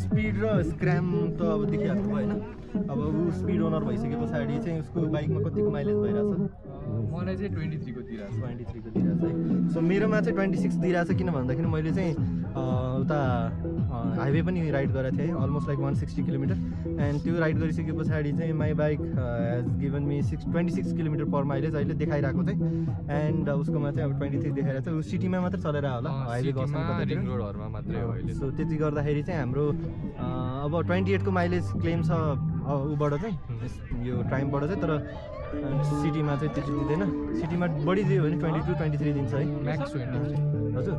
speed र scrum त अब देखिहाल्नु भयो होइन अब ऊ स्पिड ओनर भइसके पछाडि चाहिँ उसको बाइकमा कतिको माइलेज भइरहेछ मलाई चाहिँ 23 को दिइरहेछ 23 को दिइरहेछ है सो मेरोमा चाहिँ 26 दिइरहेछ किन भन्दाखेरि मैले चाहिँ उता हाइवे पनि राइड गरेको थिएँ अलमोस्ट लाइक 160 किलोमिटर एन्ड त्यो राइड गरिसके पछाडि चाहिँ my bike has given me 26 kilometre per mileage अहिले देखाइरहेको चाहिँ एन्ड उसकोमा चाहिँ अब 23 देखाइरहेको छ ऊ सिटीमा मात्र चलेर होला हाइवे गसनबाट रिङ रोडहरुमा मात्रै हो अहिले सो त्यति गर्दाखेरि चाहिँ हाम्रो अब 28 को माइलेज क्लेम छ उबाट चाहिँ यो टाइमबाट चाहिँ तर सिटीमा चाहिँ त्यति दिँदैन सिटीमा बढी दियो भने 22-23 दिन्छ है म्याक्स 20 हजुर